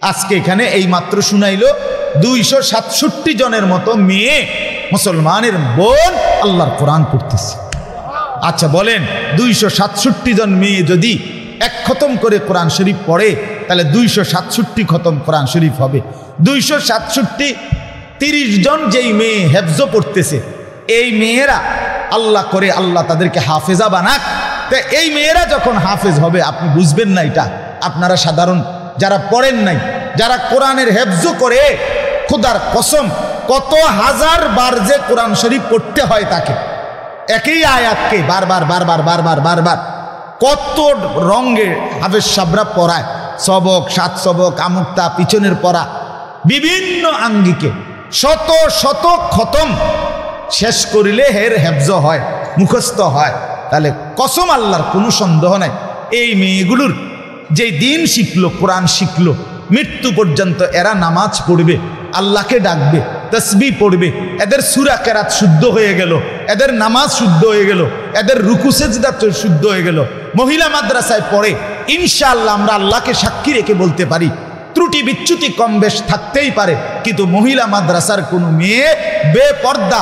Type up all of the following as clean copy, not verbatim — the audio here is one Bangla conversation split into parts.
আজকে এখানে এই মাত্র শুনাইল 267 জনের মতো মেয়ে মুসলমানের বোন আল্লাহর কোরআন পড়তেছে। আচ্ছা বলেন, 267 জন মেয়ে যদি এক খতম করে কোরআন শরীফ পড়ে তাহলে 267 খতম কোরআন শরীফ হবে। 267 30 জন যেই মেয়ে হেফজ পড়তেছে, এই মেয়েরা আল্লাহ করে আল্লাহ তাদেরকে হাফেজা বানাক। তো এই মেয়েরা যখন হাফেজ হবে আপনি বুঝবেন না এটা। আপনারা সাধারণ যারা পড়েন নাই, যারা কোরআনের হেফজ করে, খোদার কসম কত হাজার বার যে কোরআন শরীফ পড়তে হয় তাকে, একই আয়াতকে বারবার বারবার বারবার বারবার কত রঙে হাফেজ সাবরা পড়ায়, সবক, সাত সবক, আমুক্তা, পিছনের পড়া, বিভিন্ন আঙ্গিকে শত শত খতম শেষ করিলে হের হেফজ হয়, মুখস্থ হয়। তাহলে কসম আল্লাহর কোনো সন্দেহ নাই, এই মেয়েগুলোর যে দিন শিখলো, কোরআন শিখলো, মৃত্যু পর্যন্ত এরা নামাজ পড়বে, আল্লাহকে ডাকবে, তসবিহ পড়বে, এদের সূরা কেরাত শুদ্ধ হয়ে গেল, এদের নামাজ শুদ্ধ হয়ে গেল, এদের রুকু সেজদা শুদ্ধ হয়ে গেল। মহিলা মাদ্রাসায় পড়ে, ইনশাআল্লাহ আমরা আল্লাহকে সাক্ষী রেখে বলতে পারি, ত্রুটি বিচ্যুতি কম বেশ থাকতেই পারে, কিন্তু মহিলা মাদ্রাসার কোনো মেয়ে বেপর্দা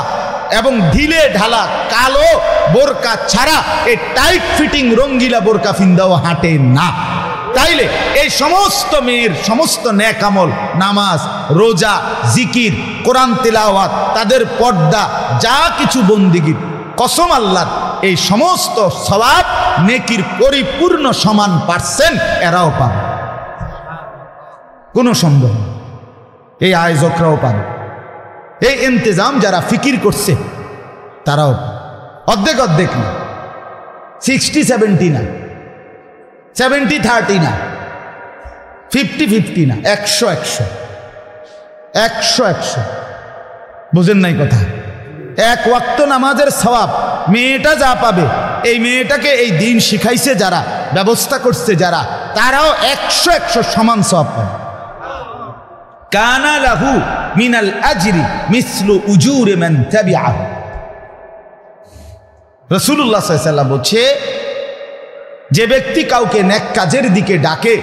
এবং ঢিলে ঢালা কালো বোরকা ছাড়া এই টাইট ফিটিং রঙ্গিলা বোরকা ফিন্দাও হাঁটে না। তাইলে এই সমস্ত মেয়ের সমস্ত নেক আমল, নামাজ, রোজা, জিকির, কোরআন তিলাওয়াত, তাদের পর্দা, যা কিছু বন্দিগি, কসম আল্লাহর এই সমস্ত সওয়াব নেকির পরিপূর্ণ সমান পার্সেন্ট এরাও পাবে, কোনো সন্দেহ নেই। এই আয়োজকরাও পাবে, এই ইন্তজাম যারা ফিকির করছে তারাও অর্ধেক অর্ধেক না, 60-70 না, 70-30 না, 50-50 না, 100-100 বুঝেন নাই কথা। এক ওয়াক্ত নামাজের সওয়াব মেয়েটা যা পাবে, এই মেয়েটাকে এই দিন শিখাইছে যারা, ব্যবস্থা করছে যারা, তারাও 100-100 সমান সওয়াব পাবে। কানা লাহু মিনাল আজরি মিসলু উজুরি মান তাবিআহু। রাসূলুল্লাহ সাল্লাল্লাহু আলাইহি ওয়াসাল্লাম বলছে, যে ব্যক্তি কাউকে নেক কাজের দিকে ডাকে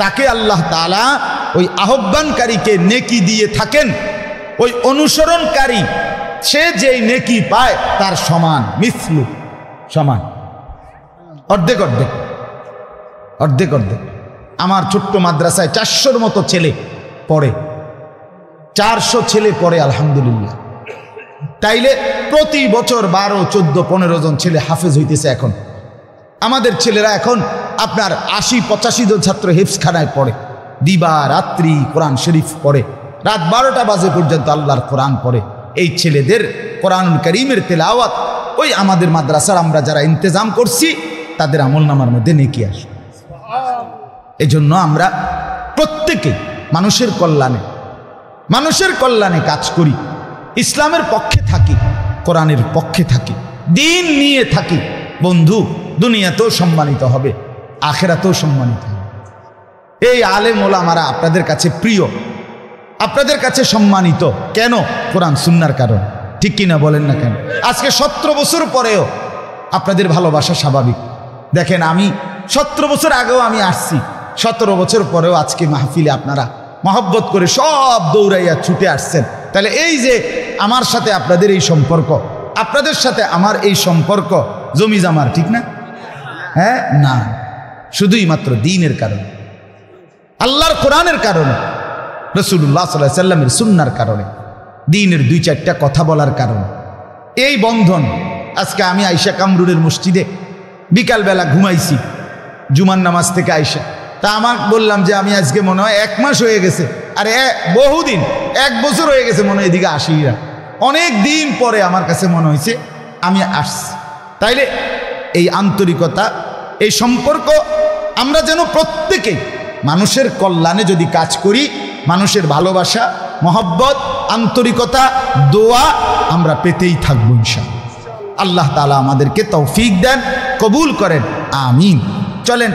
তাকে আল্লাহ তাআলা ওই আহ্বানকারীকে নেকি দিয়ে থাকেন, ওই অনুসরণকারী সে যেই নেকি পায় তার সমান, মিসলু সমান, অর্ধেক অর্ধেক অর্ধেক অর্ধেক। আমার ছোট্ট মাদ্রাসায় 400-র মতো ছেলে পড়ে, 400 ছেলে পড়ে আলহামদুলিল্লাহ। তাইলে প্রতি বছর 12-14-15 জন ছেলে হাফেজ হইতেছে। এখন আমাদের ছেলেরা এখন আপনার 80-85 জন ছাত্র হেফজখানায় পড়ে, দিবা রাত্রি কোরআন শরীফ পড়ে, রাত 12টা বাজে পর্যন্ত আল্লাহর কোরআন পড়ে। এই ছেলেদের কোরআনুল কারীমের তেলাওয়াত ওই আমাদের মাদ্রাসার আমরা যারা ইন্তজাম করছি তাদের আমলনামার মধ্যে নেকি আসে। এই জন্য আমরা প্রত্যেকে মানুষের কল্যাণে কাজ করি, ইসলামের পক্ষে থাকি, কোরআনের পক্ষে থাকি, দিন নিয়ে থাকি। বন্ধু, দুনিয়াতেও সম্মানিত হবে, আখেরাতেও সম্মানিত হবে। এই আলেম ওলামারা আপনাদের কাছে প্রিয়, আপনাদের কাছে সম্মানিত কেন? কোরআন সুন্নাহর কারণ, ঠিক কিনা বলেন না কেন? আজকে 17 বছর পরেও আপনাদের ভালোবাসা স্বাভাবিক। দেখেন, আমি 17 বছর আগেও আমি আসছি, 17 বছর পরেও আজকে মাহফিলে আপনারা মহব্বত করে সব দৌড়াইয়া ছুটে আসছেন। তাহলে এই যে আমার সাথে আপনাদের এই সম্পর্ক, আপনাদের সাথে আমার এই সম্পর্ক জমি জামার, ঠিক না? হ্যাঁ, না, শুধুই মাত্র দ্বীনের কারণে, আল্লাহর কোরআনের কারণে, রাসূলুল্লাহ সাল্লাল্লাহু আলাইহি ওয়াসাল্লামের সুন্নাহর কারণে, দ্বীনের 2-4টা কথা বলার কারণে এই বন্ধন। আজকে আমি আইসা কামরুলের মসজিদে বিকালবেলা ঘুমাইছি জুমার নামাজ থেকে আইসা, তা আমার বললাম যে আমি আজকে মনে হয় 1 মাস হয়ে গেছে, আরে বহুদিন, 1 বছর হয়ে গেছে মনে হয় এদিকে আসি না। অনেক দিন পরে আমার কাছে মনে হয়েছে আমি আসছি। তাইলে এই আন্তরিকতা, এই সম্পর্ক আমরা যেন প্রত্যেকে মানুষের কল্যাণে যদি কাজ করি, মানুষের ভালোবাসা, মহব্বত, আন্তরিকতা, দোয়া আমরা পেতেই থাকবো ইনশাআল্লাহ। আল্লাহ তাআলা আমাদেরকে তৌফিক দেন, কবুল করেন, আমিন। চলেন,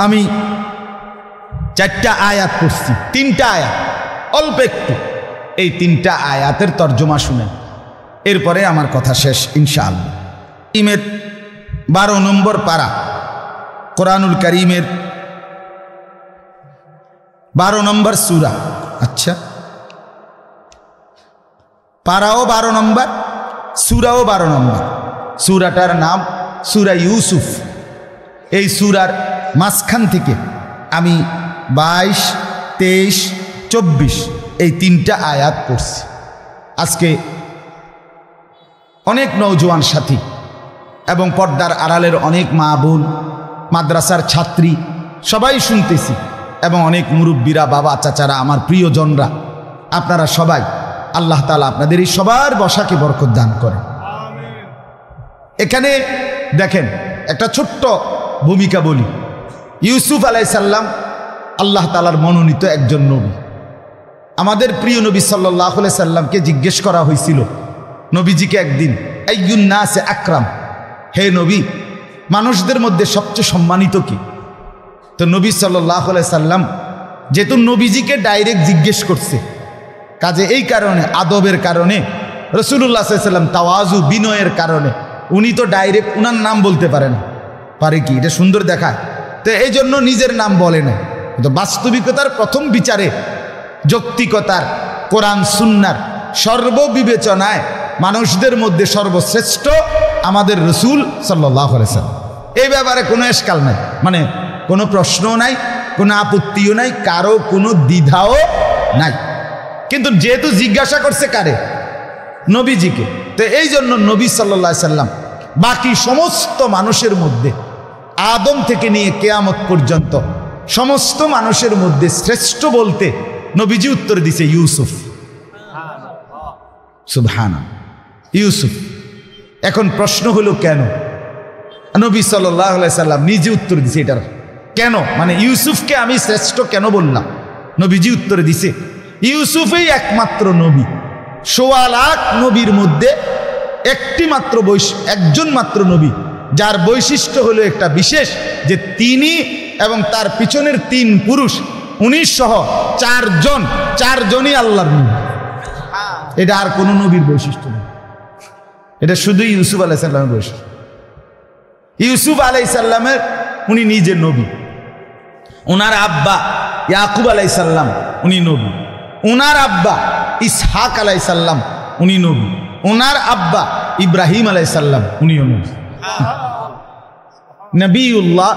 আমি 4টা আয়াত পড়ছি, 3টা আয়াত, অল্প একটু, এই 3টা আয়াতের তর্জমা শুনেন, এরপরে আমার কথা শেষ ইনশাআল্লাহ। ইমের 12 নম্বর পারা, কোরআনুল কারীমের 12 নম্বর সূরা। আচ্ছা, পারাও 12 নম্বর, সূরাও 12 নম্বর। সূরাটার নাম সূরা ইউসুফ। এই সূরার মাঝখান থেকে আমি 22, 23, 24 এই 3টা আয়াত পড়ছি। আজকে অনেক নওজোয়ান সাথী এবং পর্দার আড়ালের অনেক মা বোন, মাদ্রাসার ছাত্রী সবাই শুনতেছি, এবং অনেক মুরব্বীরা, বাবা চাচারা, আমার প্রিয়জনরা, আপনারা সবাই, আল্লাহ তাআলা আপনাদের এই সবার বসাকে বরকত দান করেন। এখানে দেখেন একটা ছোট্ট ভূমিকা বলি। ইউসুফ আলাইহিস সালাম আল্লাহ তাআলার মনোনীত একজন নবী। আমাদের প্রিয় নবী সাল্লাল্লাহু আলাইহি সাল্লামকে জিজ্ঞেস করা হয়েছিল, নবীজিকে একদিন, আইয়ুন নাসে আকরাম, হে নবী, মানুষদের মধ্যে সবচেয়ে সম্মানিত কি? তো নবী সাল্লাল্লাহু আলাইহি সাল্লাম যেহেতু নবীজিকে ডাইরেক্ট জিজ্ঞেস করছে, কাজে এই কারণে, আদবের কারণে, রাসূলুল্লাহ সাল্লাল্লাহু আলাইহি সাল্লাম তাওয়াজু, বিনয়ের কারণে উনি তো ডাইরেক্ট উনার নাম বলতে পারেন, পারে কি? এটা সুন্দর দেখায়। তো এই জন্য নিজের নাম বলে না। কিন্তু বাস্তবিকতার প্রথম বিচারে, যৌক্তিকতার, কোরআন সুন্নার সর্ববিবেচনায় মানুষদের মধ্যে সর্বশ্রেষ্ঠ আমাদের রাসূল সাল্লাল্লাহু আলাইহি সাল্লাম। এই ব্যাপারে কোনো এশকাল নাই, মানে কোনো প্রশ্নও নাই, কোনো আপত্তিও নাই, কারো কোনো দ্বিধাও নাই। কিন্তু যেহেতু জিজ্ঞাসা করছে কারে? নবীজিকে। তো এই জন্য নবী সাল্লাল্লাহু আলাইহি সাল্লাম বাকি সমস্ত মানুষের মধ্যে, আদম থেকে নিয়ে কিয়ামত পর্যন্ত সমস্ত মানুষের মধ্যে শ্রেষ্ঠ বলতে নবীজি উত্তর দিছে ইউসুফ। সুবহানাল্লাহ, ইউসুফ। এখন প্রশ্ন হলো কেন? নবী সাল্লাল্লাহু আলাইহি সাল্লাম নিজে উত্তর দিছে এটার কেন, মানে ইউসুফকে আমি শ্রেষ্ঠ কেন বললাম? নবীজি উত্তর দিছে, ইউসুফই একমাত্র নবী, ১৬ লাখ নবীর মধ্যে একজন মাত্র নবী যার বৈশিষ্ট্য হলো একটা বিশেষ, যে তিনি এবং তার পিছনের 3 পুরুষ, 19 সহ 4জনই আল্লাহর নবী। এটা আর কোনো নবীর বৈশিষ্ট্য নেই, এটা শুধুই ইউসুফ আলাইহিস সালামের বৈশিষ্ট্য। ইউসুফ আলাইহিস সালামের উনি নিজে নবী, ওনার আব্বা ইয়াকুব আলাইহিস সালাম উনি নবী, ওনার আব্বা ইসহাক আলাইহিস সালাম উনি নবী, ওনার আব্বা ইব্রাহিম আলাইহিস সালাম উনিও নবী। নবিউল্লাহ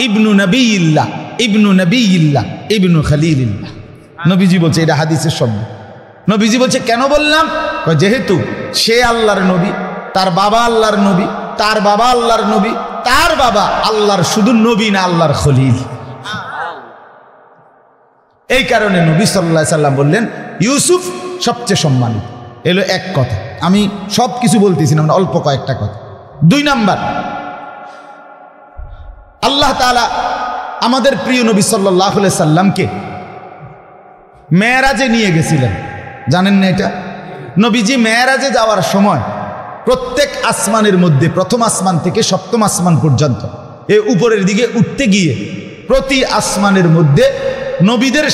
ইবনু নবিয়িল্লাহ ইবনু নবিয়িল্লাহ ইবনু খলিলিল্লাহ, নবীজি বলছে, এটা হাদিসের শব্দ। নবীজি বলছে কেন বললাম? যেহেতু সে আল্লাহর নবী, তার বাবা আল্লাহর নবী, তার বাবা আল্লাহর নবী, তার বাবা আল্লাহর শুধু নবী না, আল্লাহর খলিল। এই কারণে নবী সাল্লাল্লাহু আলাইহি সাল্লাম বললেন ইউসুফ সবচেয়ে সম্মানিত। এলো এক কথা, আমি সব কিছু বলতেছি না, অল্প কয়েকটা কথা। 2 নাম্বার, আল্লাহ তাআলা আমাদের প্রিয় নবী সাল্লাল্লাহু আলাইহি সাল্লামকে মেরাজে নিয়ে গেছিলেন, জানেন না এটা? নবীজি মেরাজে যাওয়ার সময় প্রত্যেক আসমানের মধ্যে, প্রথম আসমান থেকে 7ম আসমান পর্যন্ত, এই উপরের দিকে উঠতে গিয়ে প্রতি আসমানের মধ্যে নবীদের